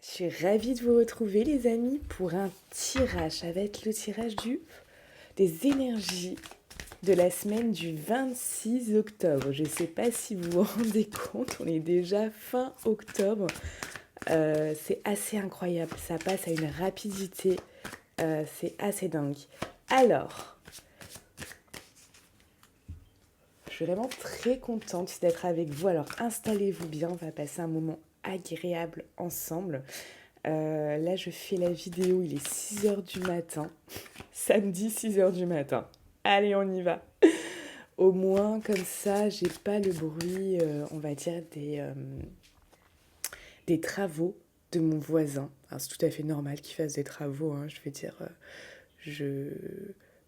Je suis ravie de vous retrouver les amis pour un tirage. Ça va être le tirage des énergies de la semaine du 26 octobre. Je ne sais pas si vous vous rendez compte, on est déjà fin octobre. C'est assez incroyable, ça passe à une rapidité, c'est assez dingue. Alors, je suis vraiment très contente d'être avec vous. Alors installez-vous bien, on va passer un moment agréable ensemble. Là, je fais la vidéo, il est 6 heures du matin. Samedi, 6 heures du matin. Allez, on y va. Au moins, comme ça, j'ai pas le bruit, on va dire, des travaux de mon voisin. Alors, c'est tout à fait normal qu'il fasse des travaux, hein. Je veux dire, je,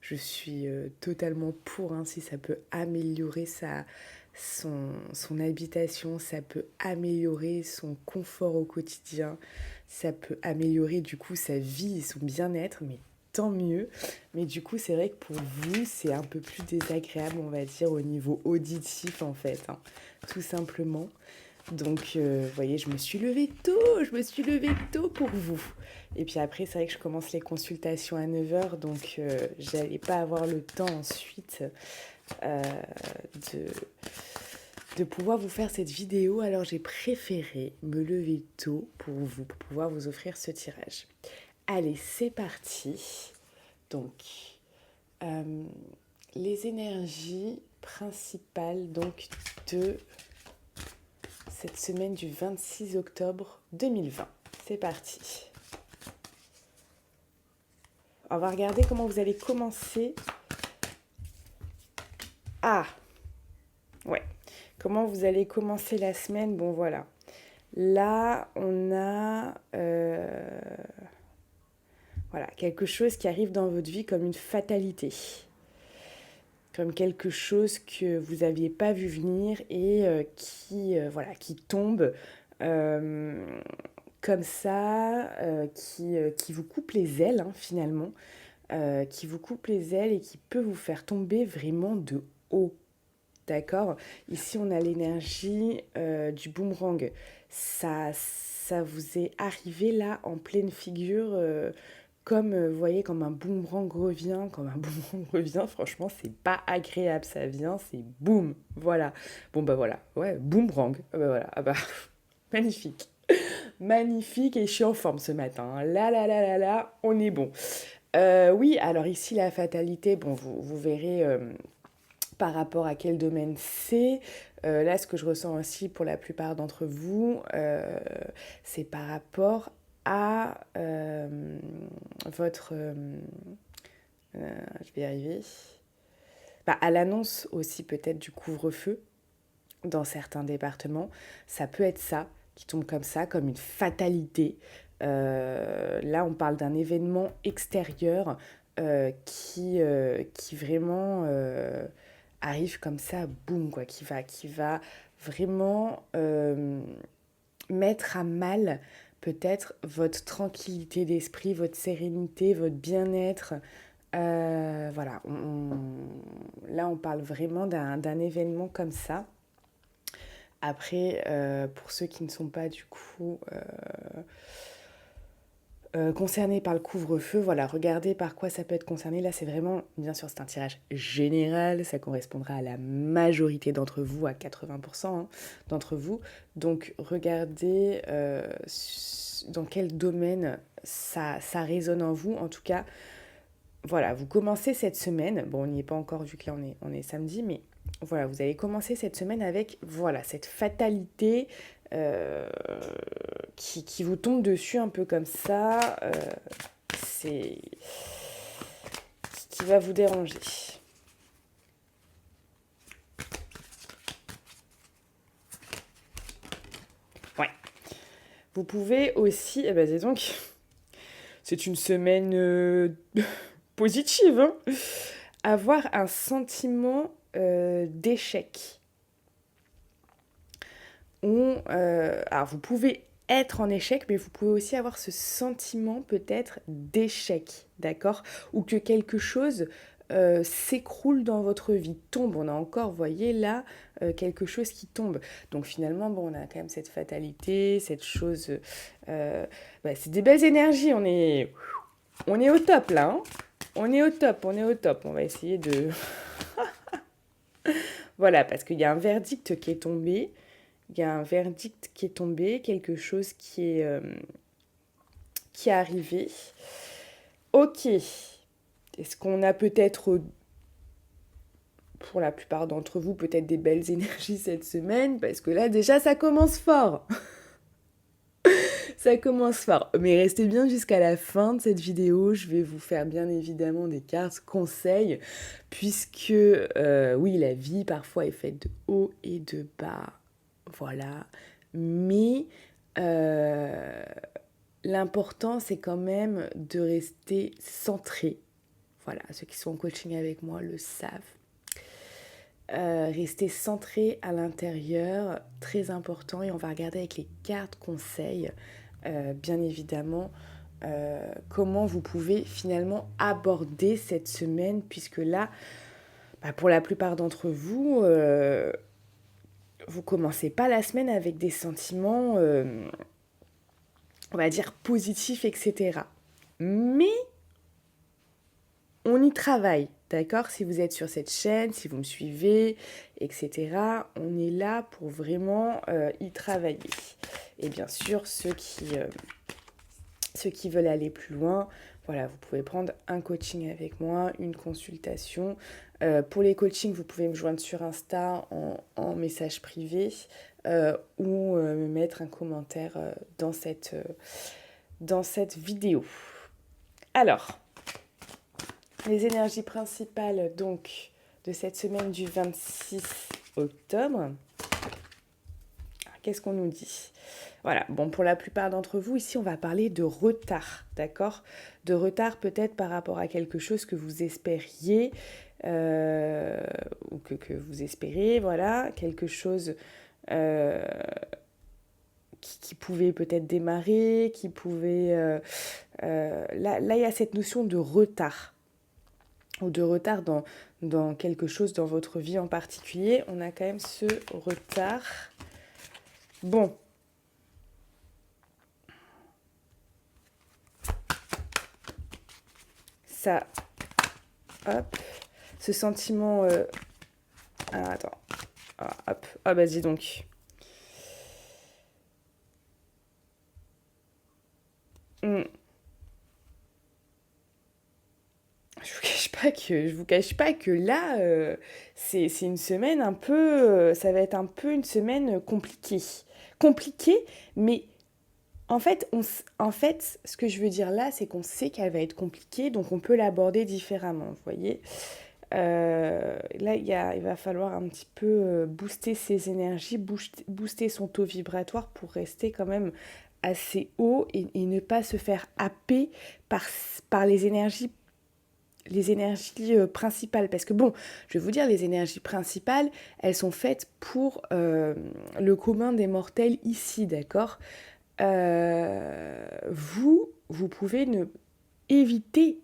je suis totalement pour, hein, si ça peut améliorer son habitation, ça peut améliorer son confort au quotidien, ça peut améliorer du coup sa vie et son bien-être, mais tant mieux. Mais du coup, c'est vrai que pour vous, c'est un peu plus désagréable, on va dire, au niveau auditif en fait, hein, tout simplement. Donc, vous voyez, je me suis levée tôt pour vous. Et puis après, c'est vrai que je commence les consultations à 9 heures, donc j'allais pas avoir le temps ensuite euh, de, de pouvoir vous faire cette vidéo. Alors j'ai préféré me lever tôt pour vous, pour pouvoir vous offrir ce tirage. Allez, c'est parti. Donc, euh, les énergies principales donc de cette semaine du 26 octobre 2020. C'est parti. On va regarder comment vous allez commencer. Ah, ouais. Comment vous allez commencer la semaine. Bon, voilà. Là, on a voilà, quelque chose qui arrive dans votre vie comme une fatalité. Comme quelque chose que vous n'aviez pas vu venir et voilà, qui tombe comme ça, qui vous coupe les ailes, hein, finalement. Qui vous coupe les ailes et qui peut vous faire tomber vraiment de haut. D'accord. Ici, on a l'énergie du boomerang. Ça vous est arrivé là en pleine figure, comme, vous voyez, comme un boomerang revient. Comme un boomerang revient, franchement, c'est pas agréable. Ça vient, c'est boum. Voilà. Bon, bah voilà. Ouais, boomerang. Ah bah voilà. Ah bah, magnifique. Magnifique et je suis en forme ce matin. Là, là, là, là, là, on est bon. Oui, alors ici, la fatalité, bon, vous verrez par rapport à quel domaine c'est. Là, ce que je ressens aussi pour la plupart d'entre vous, c'est par rapport à votre... je vais y arriver. Bah, à l'annonce aussi peut-être du couvre-feu dans certains départements. Ça peut être ça qui tombe comme ça, comme une fatalité. Là, on parle d'un événement extérieur qui vraiment arrive comme ça, boum, quoi, qui va vraiment mettre à mal peut-être votre tranquillité d'esprit, votre sérénité, votre bien-être. Voilà, là on parle vraiment d'un événement comme ça. Après, pour ceux qui ne sont pas du coup concernés par le couvre-feu, voilà, regardez par quoi ça peut être concerné. Là, c'est vraiment, bien sûr, c'est un tirage général, ça correspondra à la majorité d'entre vous, à 80% hein, d'entre vous. Donc, regardez dans quel domaine ça résonne en vous. En tout cas, voilà, vous commencez cette semaine, bon, on n'y est pas encore vu que là, on est samedi, mais voilà, vous allez commencer cette semaine avec, voilà, cette fatalité euh, qui vous tombe dessus un peu comme ça, c'est qui va vous déranger. Ouais. Vous pouvez aussi, eh ben, dis donc, c'est une semaine positive, hein, avoir un sentiment d'échec. Alors vous pouvez être en échec, mais vous pouvez aussi avoir ce sentiment peut-être d'échec, d'accord? Ou que quelque chose s'écroule dans votre vie, tombe. On a encore, vous voyez là, quelque chose qui tombe. Donc finalement, bon, on a quand même cette fatalité, cette chose... c'est des belles énergies, on est au top là. Hein. On est au top, on est au top. On va essayer de... Voilà, parce qu'il y a un verdict qui est tombé. Il y a un verdict qui est tombé, quelque chose qui est arrivé. Ok. Est-ce qu'on a peut-être, pour la plupart d'entre vous, peut-être des belles énergies cette semaine? Parce que là, déjà, ça commence fort. Ça commence fort. Mais restez bien jusqu'à la fin de cette vidéo. Je vais vous faire bien évidemment des cartes conseils. Puisque, oui, la vie parfois est faite de haut et de bas. Voilà. Mais l'important, c'est quand même de rester centré. Voilà, ceux qui sont en coaching avec moi le savent. Rester centré à l'intérieur, très important. Et on va regarder avec les cartes conseils, bien évidemment, comment vous pouvez finalement aborder cette semaine. Puisque là, pour la plupart d'entre vous, vous commencez pas la semaine avec des sentiments, on va dire, positifs, etc. Mais on y travaille, d'accord? Si vous êtes sur cette chaîne, si vous me suivez, etc., on est là pour vraiment y travailler. Et bien sûr, ceux qui veulent aller plus loin, voilà, vous pouvez prendre un coaching avec moi, une consultation. Pour les coachings, vous pouvez me joindre sur Insta en message privé ou me mettre un commentaire dans cette vidéo. Alors, les énergies principales donc de cette semaine du 26 octobre. Qu'est-ce qu'on nous dit? Voilà, bon, pour la plupart d'entre vous, ici, on va parler de retard, d'accord? De retard peut-être par rapport à quelque chose que vous espériez ou que vous espérez, voilà, quelque chose qui pouvait peut-être démarrer, qui pouvait... là, il y a cette notion de retard, ou de retard dans quelque chose dans votre vie en particulier. On a quand même ce retard. Bon. Ça, hop, ce sentiment... Alors, attends. Ah, hop, ah bah dis donc. Je vous cache pas que là, c'est une semaine un peu... ça va être un peu une semaine compliquée. Compliquée, mais en fait, ce que je veux dire là, c'est qu'on sait qu'elle va être compliquée, donc on peut l'aborder différemment, vous voyez. Là, il va falloir un petit peu booster ses énergies, booster son taux vibratoire pour rester quand même assez haut et ne pas se faire happer par les énergies principales. Parce que bon, je vais vous dire, les énergies principales, elles sont faites pour le commun des mortels ici, d'accord? Vous pouvez éviter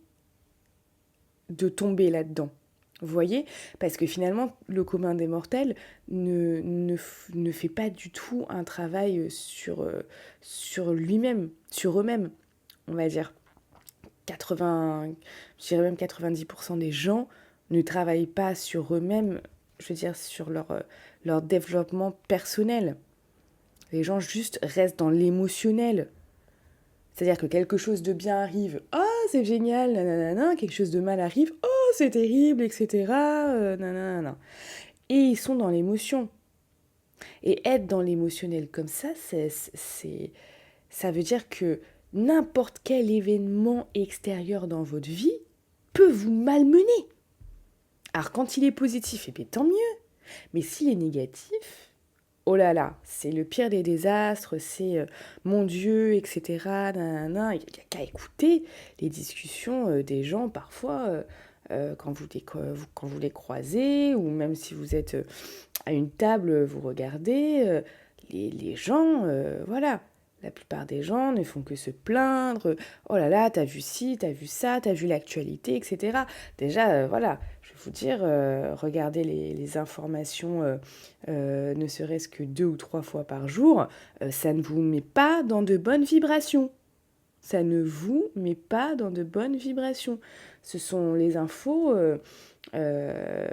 de tomber là-dedans. Vous voyez? Parce que finalement, le commun des mortels ne fait pas du tout un travail sur lui-même, sur eux-mêmes, on va dire. Je dirais même 90% des gens ne travaillent pas sur eux-mêmes, je veux dire sur leur développement personnel. Les gens juste restent dans l'émotionnel. C'est-à-dire que quelque chose de bien arrive, oh c'est génial, nanana, quelque chose de mal arrive, oh c'est terrible, etc. Nanana. Et ils sont dans l'émotion. Et être dans l'émotionnel comme ça, ça veut dire que n'importe quel événement extérieur dans votre vie peut vous malmener. Alors quand il est positif, eh bien tant mieux. Mais s'il est négatif, oh là là, c'est le pire des désastres, c'est mon Dieu, etc. Nanana. Il n'y a qu'à écouter les discussions des gens parfois quand vous les croisez, ou même si vous êtes à une table, vous regardez, les gens, voilà. La plupart des gens ne font que se plaindre. Oh là là, t'as vu ci, t'as vu ça, t'as vu l'actualité, etc. Déjà, voilà, je vais vous dire, regardez les informations, ne serait-ce que 2 ou 3 fois par jour, ça ne vous met pas dans de bonnes vibrations. Ça ne vous met pas dans de bonnes vibrations. Ce sont les infos, euh,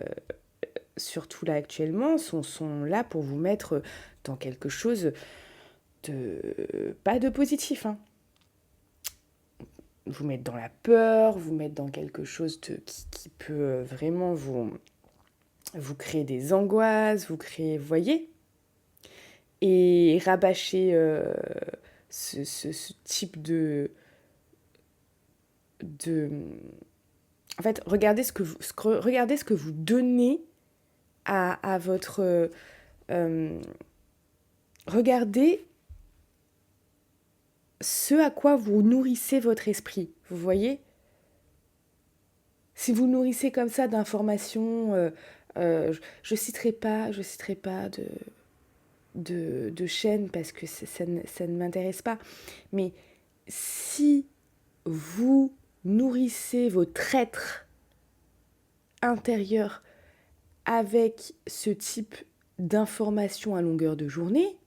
surtout là actuellement, sont là pour vous mettre dans quelque chose pas de positif, hein. Vous mettre dans la peur, vous mettre dans quelque chose qui peut vraiment vous créer des angoisses, vous créer, vous voyez, et rabâcher ce type de... En fait, regardez ce que vous donnez à votre... regardez ce à quoi vous nourrissez votre esprit, vous voyez? Si vous nourrissez comme ça d'informations, je citerai pas de chaîne parce que ça ne m'intéresse pas, mais si vous nourrissez votre être intérieur avec ce type d'informations à longueur de journée,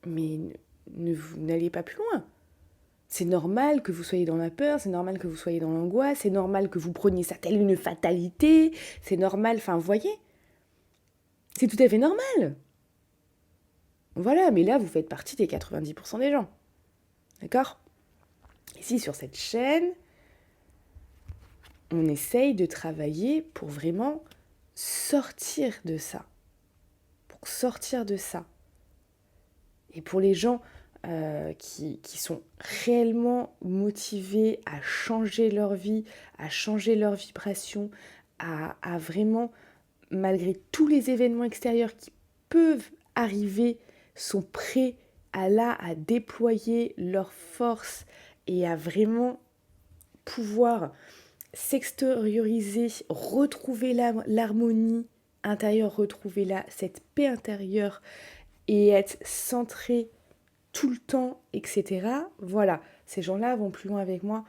mais vous n'allez pas plus loin. C'est normal que vous soyez dans la peur, c'est normal que vous soyez dans l'angoisse, c'est normal que vous preniez ça telle une fatalité, c'est normal, enfin, vous voyez, c'est tout à fait normal. Voilà, mais là, vous faites partie des 90% des gens. D'accord ? Ici, sur cette chaîne, on essaye de travailler pour vraiment sortir de ça. Pour sortir de ça. Et pour les gens qui sont réellement motivés à changer leur vie, à changer leur vibration, à vraiment, malgré tous les événements extérieurs qui peuvent arriver, sont prêts à déployer leur force et à vraiment pouvoir s'extérioriser, retrouver l'harmonie intérieure, retrouver cette paix intérieure et être centré tout le temps, etc. Voilà, ces gens-là vont plus loin avec moi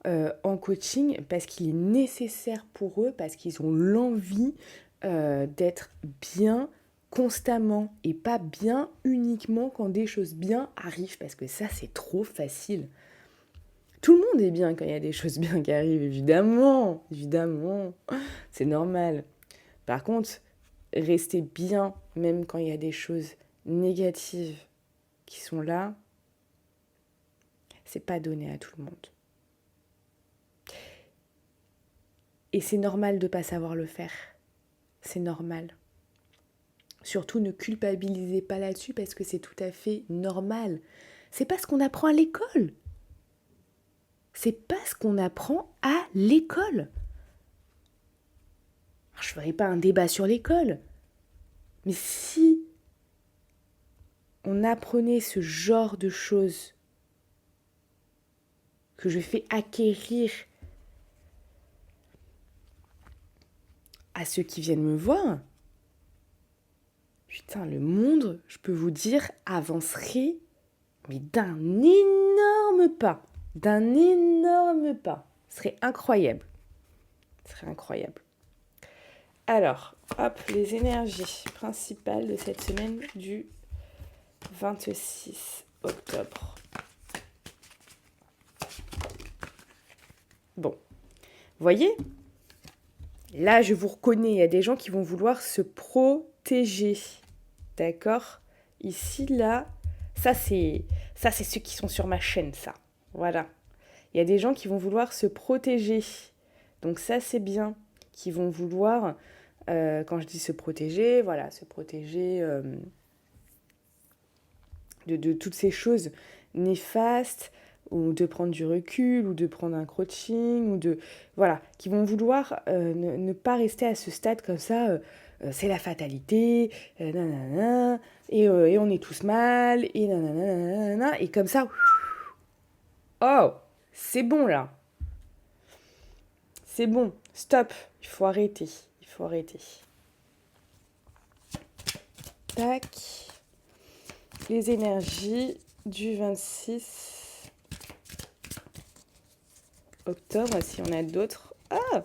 en coaching parce qu'il est nécessaire pour eux, parce qu'ils ont l'envie d'être bien constamment et pas bien uniquement quand des choses bien arrivent, parce que ça, c'est trop facile. Tout le monde est bien quand il y a des choses bien qui arrivent, évidemment, évidemment, c'est normal. Par contre, rester bien même quand il y a des choses négatives qui sont là, c'est pas donné à tout le monde. Et c'est normal de pas savoir le faire. C'est normal. Surtout ne culpabilisez pas là-dessus parce que c'est tout à fait normal. C'est pas ce qu'on apprend à l'école. C'est pas ce qu'on apprend à l'école. Alors, je ferai pas un débat sur l'école. Mais si on apprenait ce genre de choses que je fais acquérir à ceux qui viennent me voir, putain, le monde, je peux vous dire, avancerait, mais d'un énorme pas. D'un énorme pas. Ce serait incroyable. Ce serait incroyable. Alors, hop, les énergies principales de cette semaine du 26 octobre. Bon, voyez, là, je vous reconnais, il y a des gens qui vont vouloir se protéger. D'accord ? Ici, là, ça c'est ceux qui sont sur ma chaîne, ça. Voilà. Il y a des gens qui vont vouloir se protéger. Donc ça, c'est bien. Qui vont vouloir, quand je dis se protéger, voilà, se protéger de toutes ces choses néfastes, ou de prendre du recul, ou de prendre un coaching, ou de... Voilà, qui vont vouloir ne pas rester à ce stade comme ça, c'est la fatalité, nanana, et on est tous mal, et nanana, et comme ça... Oh, c'est bon là. C'est bon, stop, il faut arrêter, il faut arrêter. Tac. les énergies du 26 octobre, si on a d'autres. Ah!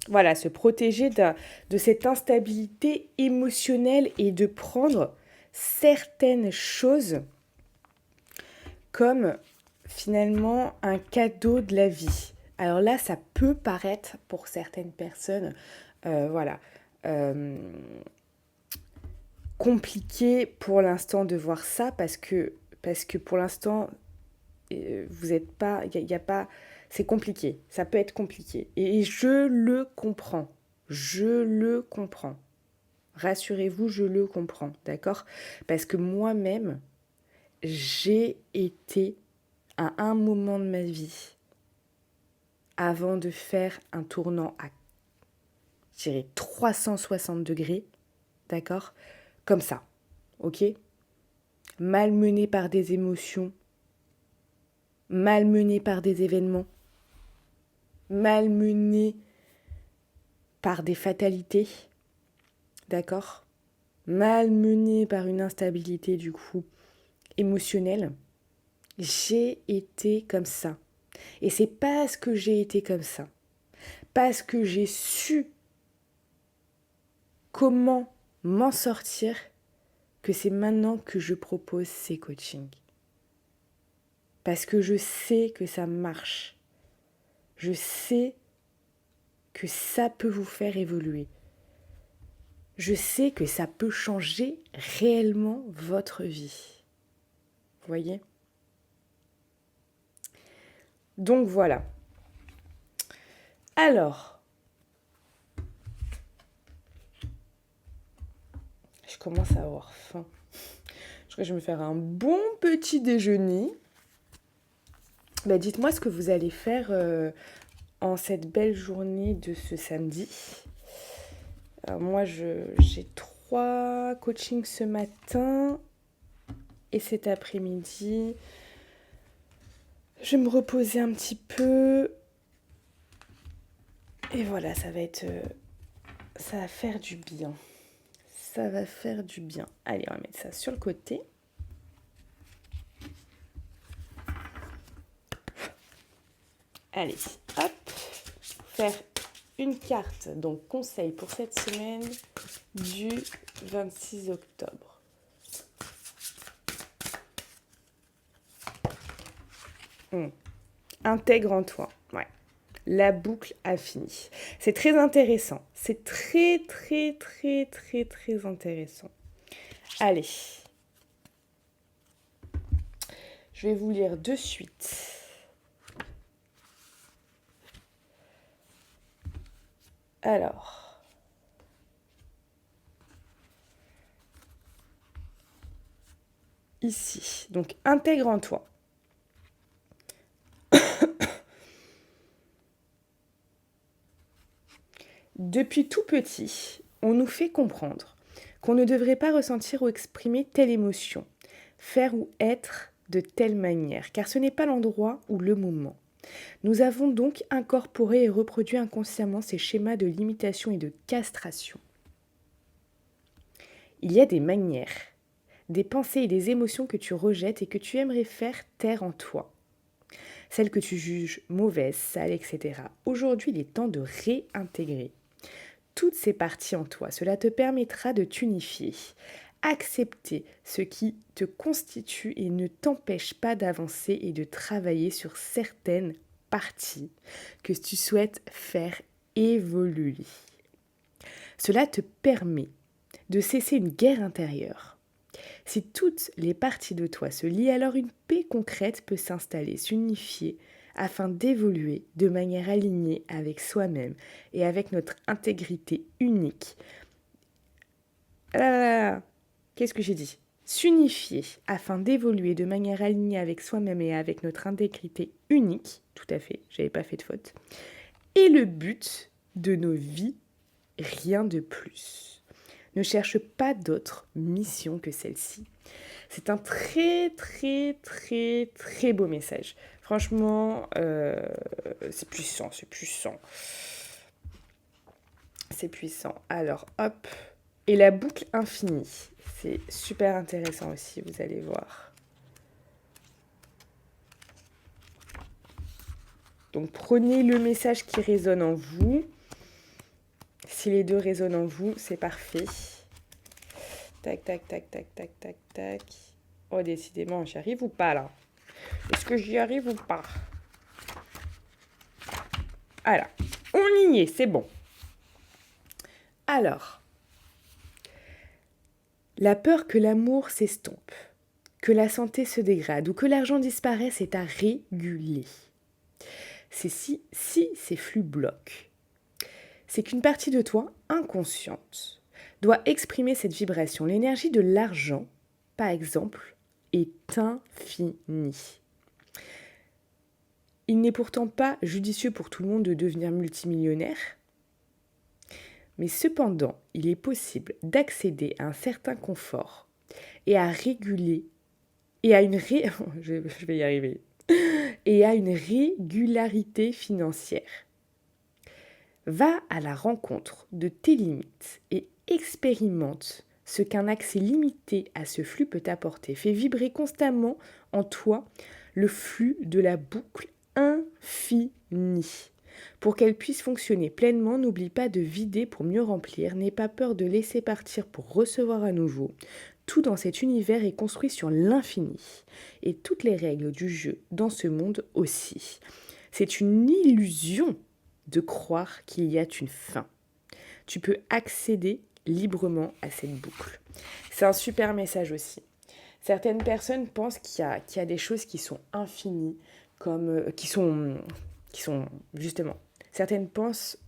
Voilà, se protéger de cette instabilité émotionnelle et de prendre certaines choses comme finalement un cadeau de la vie. Alors là, ça peut paraître pour certaines personnes, voilà, euh, compliqué pour l'instant de voir ça parce que pour l'instant, vous n'êtes pas, il y a pas, c'est compliqué, ça peut être compliqué. Et je le comprends, je le comprends. Rassurez-vous, je le comprends, d'accord? Parce que moi-même, j'ai été à un moment de ma vie, avant de faire un tournant à, je dirais, 360 degrés, d'accord? Comme ça, ok? Malmené par des émotions, malmené par des événements, malmené par des fatalités, d'accord? Malmené par une instabilité du coup émotionnelle. J'ai été comme ça. Et c'est parce que j'ai été comme ça, parce que j'ai su comment m'en sortir, que c'est maintenant que je propose ces coachings. Parce que je sais que ça marche. Je sais que ça peut vous faire évoluer. Je sais que ça peut changer réellement votre vie. Vous voyez ? Donc voilà. Alors, je commence à avoir faim. Je crois que je vais me faire un bon petit déjeuner. Bah, dites-moi ce que vous allez faire en cette belle journée de ce samedi. Alors moi, j'ai 3 coachings ce matin et cet après-midi. Je vais me reposer un petit peu. Et voilà, ça va faire du bien. Ça va faire du bien. Allez, on va mettre ça sur le côté. Allez, hop, faire une carte, donc conseil pour cette semaine du 26 octobre. Intègre en toi, ouais. La boucle a fini. C'est très intéressant. C'est très, très, très, très, très intéressant. Allez. Je vais vous lire de suite. Alors. Ici. Donc, intègre en toi. Depuis tout petit, on nous fait comprendre qu'on ne devrait pas ressentir ou exprimer telle émotion, faire ou être de telle manière, car ce n'est pas l'endroit ou le moment. Nous avons donc incorporé et reproduit inconsciemment ces schémas de limitation et de castration. Il y a des manières, des pensées et des émotions que tu rejettes et que tu aimerais faire taire en toi. Celles que tu juges mauvaises, sales, etc. Aujourd'hui, il est temps de réintégrer toutes ces parties en toi. Cela te permettra de t'unifier, accepter ce qui te constitue et ne t'empêche pas d'avancer et de travailler sur certaines parties que tu souhaites faire évoluer. Cela te permet de cesser une guerre intérieure. Si toutes les parties de toi se lient, alors une paix concrète peut s'installer, s'unifier, afin d'évoluer de manière alignée avec soi-même et avec notre intégrité unique. Qu'est-ce que j'ai dit ? S'unifier afin d'évoluer de manière alignée avec soi-même et avec notre intégrité unique, tout à fait, j'avais pas fait de faute, et le but de nos vies, rien de plus. Ne cherche pas d'autre mission que celle-ci. C'est un très, très, très, très beau message. Franchement, c'est puissant, c'est puissant. c'est puissant. Alors, hop. Et la boucle infinie. C'est super intéressant aussi, vous allez voir. Donc, prenez le message qui résonne en vous. Si les deux résonnent en vous, c'est parfait. Tac, tac, tac, tac, tac, tac, tac. Oh, décidément, j'y arrive ou pas, là? Est-ce que j'y arrive ou pas? Voilà. On y est, c'est bon. Alors, la peur que l'amour s'estompe, que la santé se dégrade ou que l'argent disparaisse est à réguler. Si ces flux bloquent, c'est qu'une partie de toi, inconsciente, doit exprimer cette vibration. L'énergie de l'argent, par exemple, est infinie. Il n'est pourtant pas judicieux pour tout le monde de devenir multimillionnaire, mais cependant, il est possible d'accéder à un certain confort et à réguler, et à une je vais y arriver, et à une régularité financière. Va à la rencontre de tes limites et expérimente ce qu'un accès limité à ce flux peut t'apporter. Fais vibrer constamment en toi le flux de la boucle infinie. Pour qu'elle puisse fonctionner pleinement, n'oublie pas de vider pour mieux remplir, n'aie pas peur de laisser partir pour recevoir à nouveau. Tout dans cet univers est construit sur l'infini, et toutes les règles du jeu dans ce monde aussi. C'est une illusion de croire qu'il y a une fin. Tu peux accéder librement à cette boucle. C'est un super message aussi. Certaines personnes pensent qu'il y a des choses qui sont infinies, comme qui sont justement. Certaines pensent,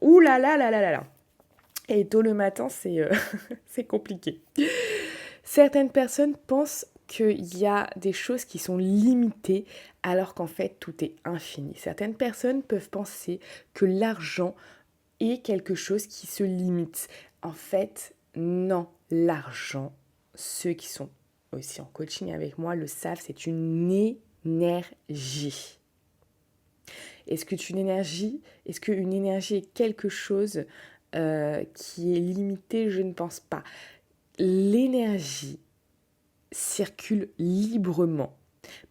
ouh là là là là là là. Et tôt le matin, c'est compliqué. Certaines personnes pensent qu'il y a des choses qui sont limitées alors qu'en fait tout est infini. Certaines personnes peuvent penser que l'argent est quelque chose qui se limite. En fait, non, l'argent, ceux qui sont aussi en coaching avec moi le savent, c'est une énergie. Est-ce qu'une énergie est quelque chose qui est limité? Je ne pense pas. L'énergie circule librement.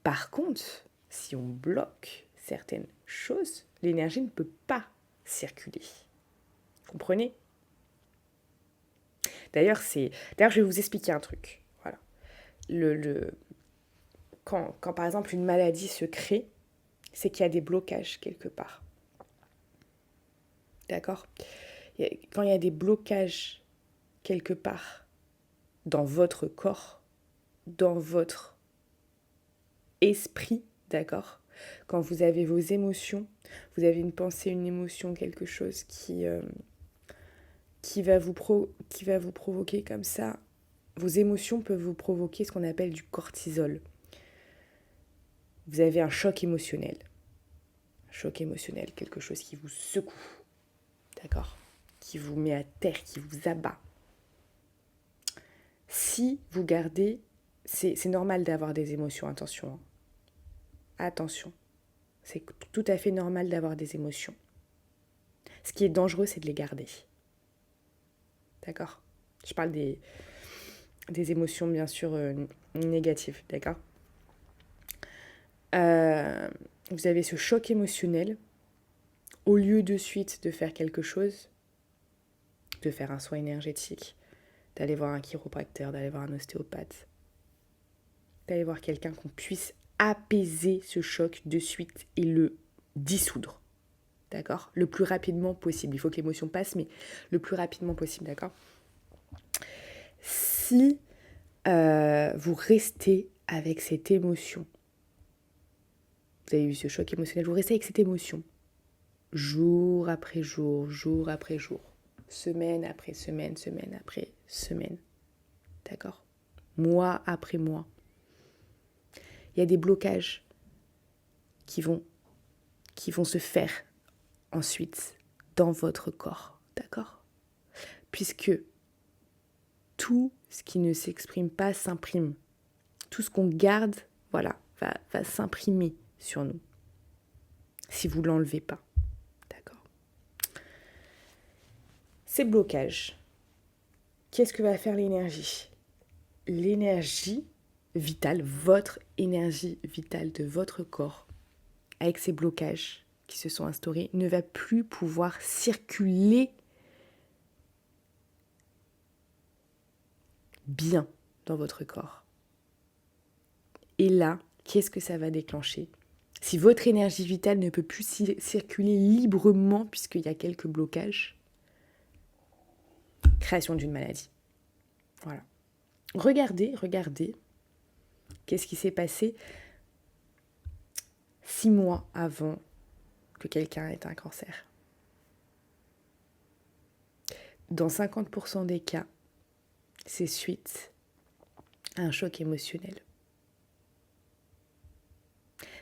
Par contre, si on bloque certaines choses, l'énergie ne peut pas circuler. Comprenez? D'ailleurs, je vais vous expliquer un truc. Voilà. Quand par exemple une maladie se crée, c'est qu'il y a des blocages quelque part. D'accord? Quand il y a des blocages quelque part dans votre corps, dans votre esprit, d'accord? Quand vous avez vos émotions, vous avez une pensée, une émotion, quelque chose qui va vous provoquer comme ça. Vos émotions peuvent vous provoquer ce qu'on appelle du cortisol. Vous avez un choc émotionnel. Un choc émotionnel, quelque chose qui vous secoue, d'accord? Qui vous met à terre, qui vous abat. Si vous gardez, c'est normal d'avoir des émotions, attention. Hein. Attention, c'est tout à fait normal d'avoir des émotions. Ce qui est dangereux, c'est de les garder. D'accord? Je parle des émotions, bien sûr, négatives, d'accord? Vous avez ce choc émotionnel. Au lieu de suite de faire quelque chose, de faire un soin énergétique, d'aller voir un chiropracteur, d'aller voir un ostéopathe, d'aller voir quelqu'un qu'on puisse apaiser ce choc de suite et le dissoudre. D'accord? Le plus rapidement possible. Il faut que l'émotion passe, mais le plus rapidement possible, d'accord? Si vous restez avec cette émotion, vous avez eu ce choc émotionnel, vous restez avec cette émotion, jour après jour, jour après jour, semaine après semaine, semaine après semaine, d'accord? Mois après mois. Il y a des blocages qui vont se faire ensuite dans votre corps, d'accord? Puisque tout ce qui ne s'exprime pas s'imprime. Tout ce qu'on garde, voilà, va s'imprimer sur nous. Si vous ne l'enlevez pas, d'accord? ces blocages, qu'est-ce que va faire l'énergie ? L'énergie vitale, votre énergie vitale de votre corps, avec ces blocages qui se sont instaurés, ne va plus pouvoir circuler bien dans votre corps. Et là, qu'est-ce que ça va déclencher ? Si votre énergie vitale ne peut plus circuler librement puisqu'il y a quelques blocages, création d'une maladie. Voilà. Regardez, qu'est-ce qui s'est passé 6 mois avant que quelqu'un ait un cancer. Dans 50% des cas, c'est suite à un choc émotionnel.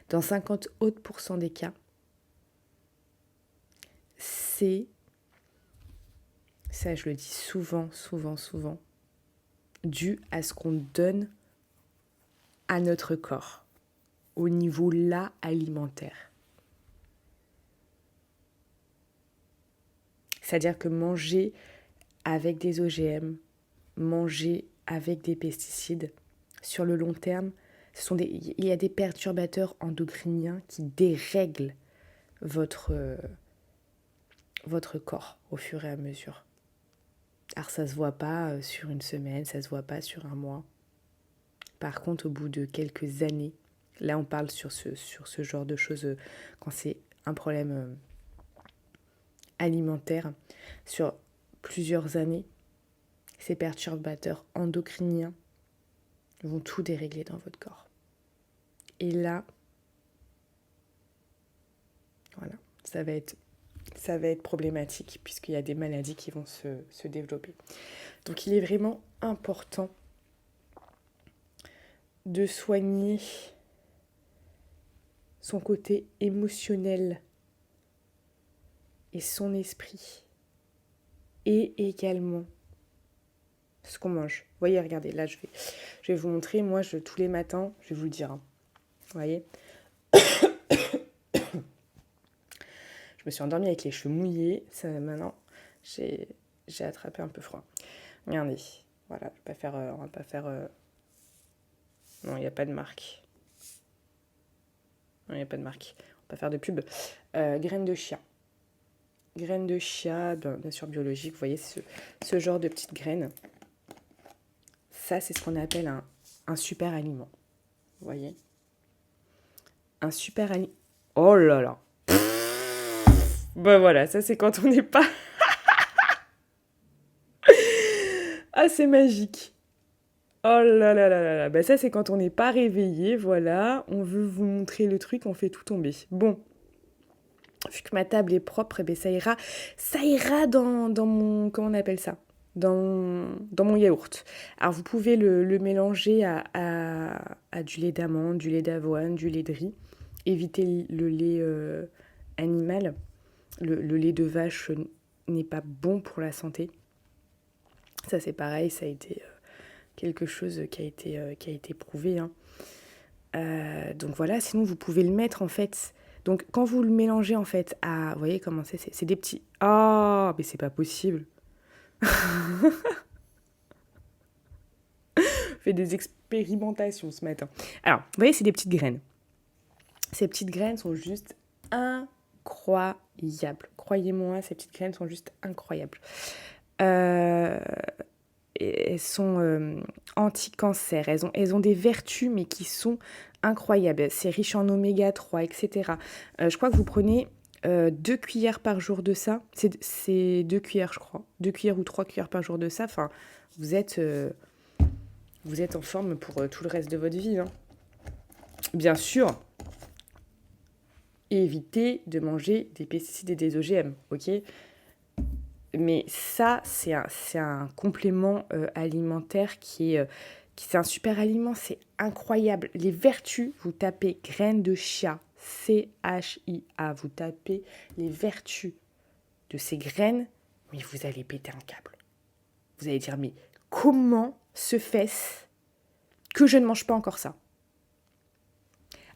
Dans 50 autres % des cas, c'est, ça je le dis souvent, dû à ce qu'on donne à notre corps, au niveau là alimentaire. C'est-à-dire que manger avec des OGM, manger avec des pesticides, sur le long terme, il y a des perturbateurs endocriniens qui dérèglent votre corps au fur et à mesure. Alors ça ne se voit pas sur une semaine, ça ne se voit pas sur un mois. Par contre, au bout de quelques années, là on parle sur ce genre de choses quand c'est un problème alimentaire, sur plusieurs années, ces perturbateurs endocriniens vont tout dérégler dans votre corps. Et là, voilà, ça va être problématique puisqu'il y a des maladies qui vont se développer. Donc il est vraiment important de soigner son côté émotionnel et son esprit. Et également ce qu'on mange. Vous voyez, regardez, là je vais vous montrer. Moi, tous les matins, je vais vous le dire. Vous voyez, je me suis endormie avec les cheveux mouillés. Ça, maintenant, j'ai attrapé un peu froid. Regardez, voilà, on va pas faire. Non, il n'y a pas de marque. Non, il n'y a pas de marque. On va pas faire de pub. Graines de chia. Graines de chia, bien sûr biologiques. Vous voyez, ce genre de petites graines. Ça, c'est ce qu'on appelle un super aliment. Vous voyez ? Un super aliment. Oh là là. Ben voilà, ça c'est quand on n'est pas... Ah, c'est magique. Oh là là là là là. Ben ça c'est quand on n'est pas réveillé, voilà. On veut vous montrer le truc, on fait tout tomber. Bon. Vu que ma table est propre, ben ça ira dans mon... Comment on appelle ça ? Dans mon yaourt. Alors vous pouvez le mélanger à du lait d'amande, du lait d'avoine, du lait de riz. Évitez le lait animal. Le lait de vache n'est pas bon pour la santé. Ça c'est pareil, ça a été quelque chose qui a été prouvé. Hein. Donc voilà, sinon vous pouvez le mettre en fait. Donc quand vous le mélangez en fait à... Vous voyez comment c'est des petits... Oh, mais c'est pas possible. On fait des expérimentations ce matin. Alors, vous voyez, c'est des petites graines. Ces petites graines sont juste incroyables. Croyez-moi, ces petites graines sont juste incroyables. Elles sont anti-cancer. Elles ont des vertus, mais qui sont incroyables. C'est riche en oméga 3, etc. Je crois que vous prenez 2 cuillères par jour de ça. C'est 2 cuillères, je crois. 2 cuillères ou 3 cuillères par jour de ça. Enfin, vous êtes en forme pour tout le reste de votre vie. Hein. Bien sûr, évitez de manger des pesticides et des OGM, ok ? Mais ça, c'est un complément alimentaire c'est un super aliment, c'est incroyable. Les vertus, vous tapez graines de chia, C-H-I-A, vous tapez les vertus de ces graines, mais vous allez péter un câble. Vous allez dire, mais comment se fait-ce que je ne mange pas encore ça ?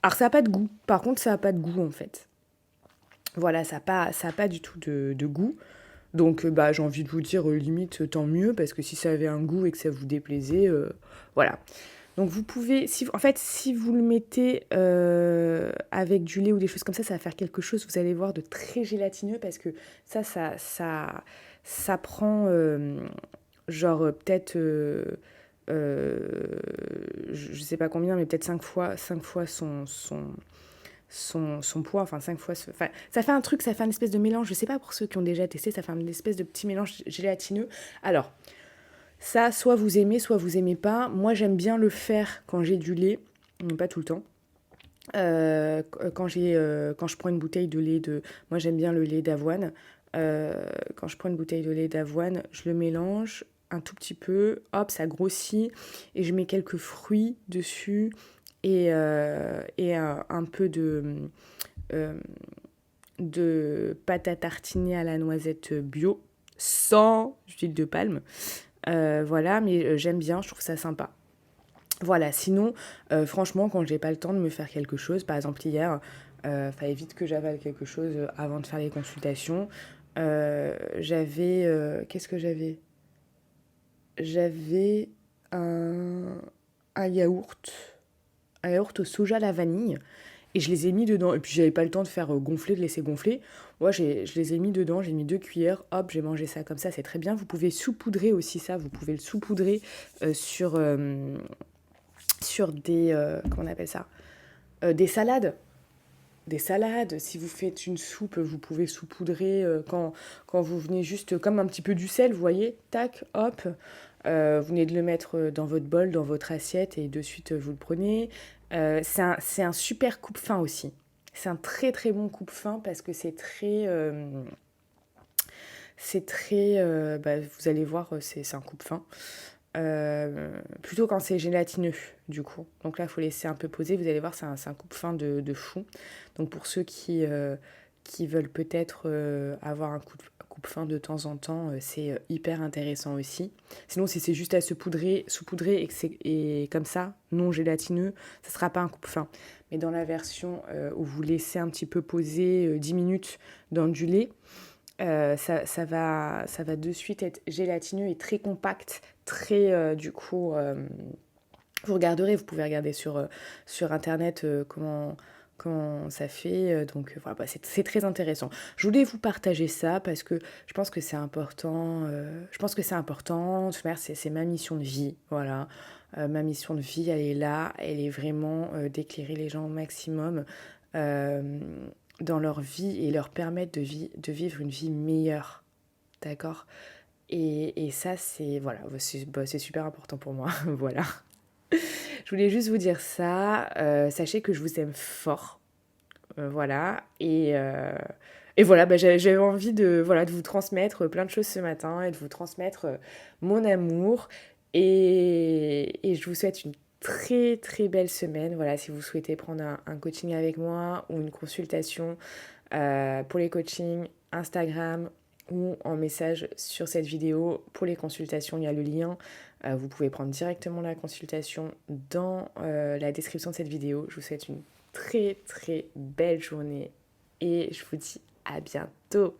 Alors ça n'a pas de goût, par contre ça n'a pas de goût en fait. Voilà, ça n'a pas du tout de goût. Donc bah, j'ai envie de vous dire, limite, tant mieux, parce que si ça avait un goût et que ça vous déplaisait, voilà. Donc vous pouvez, si, en fait, si vous le mettez avec du lait ou des choses comme ça va faire quelque chose, vous allez voir, de très gélatineux, parce que ça prend, genre, peut-être, je sais pas combien, mais peut-être 5 fois son poids, enfin 5 fois, enfin, ça fait un truc, ça fait une espèce de mélange, je sais pas pour ceux qui ont déjà testé, ça fait une espèce de petit mélange gélatineux. Alors, ça, soit vous aimez pas. Moi, j'aime bien le faire quand j'ai du lait, mais pas tout le temps. Quand je prends une bouteille de lait moi j'aime bien le lait d'avoine. Quand je prends une bouteille de lait d'avoine, je le mélange un tout petit peu, hop, ça grossit, et je mets quelques fruits dessus, et un peu euh, de pâte à tartiner à la noisette bio, sans huile de palme. Voilà, mais j'aime bien, je trouve ça sympa. Voilà, sinon, franchement, quand j'ai pas le temps de me faire quelque chose, par exemple hier, fallait vite que j'avale quelque chose avant de faire les consultations. Qu'est-ce que j'avais? J'avais un, un yaourt, un yaourt au soja à la vanille, et je les ai mis dedans. Et puis j'avais pas le temps de faire gonfler, de laisser gonfler. Moi, je les ai mis dedans, j'ai mis 2 cuillères, hop, j'ai mangé ça comme ça, c'est très bien. Vous pouvez saupoudrer aussi ça, vous pouvez le saupoudrer sur des, comment on appelle ça? Des salades. Des salades, si vous faites une soupe, vous pouvez saupoudrer quand vous venez, juste comme un petit peu du sel, vous voyez, tac, hop, vous venez de le mettre dans votre bol, dans votre assiette, et de suite vous le prenez. C'est un super coupe-faim aussi. C'est un très très bon coupe-faim, parce que bah, vous allez voir, c'est un coupe-faim. Plutôt quand c'est gélatineux, du coup. Donc là, il faut laisser un peu poser. Vous allez voir, c'est un coupe-faim de fou. Donc pour ceux qui veulent peut-être avoir un coupe-faim de temps en temps, c'est hyper intéressant aussi. Sinon, si c'est juste à saupoudrer, et comme ça, non gélatineux, ça ne sera pas un coupe-faim. Mais dans la version où vous laissez un petit peu poser 10 minutes dans du lait, ça va de suite être gélatineux et très compact, très, du coup, vous regarderez, vous pouvez regarder sur internet, comment ça fait. Donc voilà, bah, c'est très intéressant. Je voulais vous partager ça parce que je pense que c'est important. Je pense que c'est important. De toute manière, c'est ma mission de vie. Voilà. Ma mission de vie, elle est là. Elle est vraiment d'éclairer les gens au maximum euh, dans leur vie, et leur permettre de vivre une vie meilleure. D'accord? Et ça, voilà, c'est super important pour moi. Voilà. Je voulais juste vous dire ça. Sachez que je vous aime fort. Voilà. Et voilà, bah, j'avais envie de vous transmettre plein de choses ce matin, et de vous transmettre mon amour. Et je vous souhaite une très très belle semaine. Voilà, si vous souhaitez prendre un coaching avec moi, ou une consultation, pour les coachings, Instagram, ou en message sur cette vidéo. Pour les consultations, il y a le lien. Vous pouvez prendre directement la consultation dans la description de cette vidéo. Je vous souhaite une très très belle journée, et je vous dis à bientôt.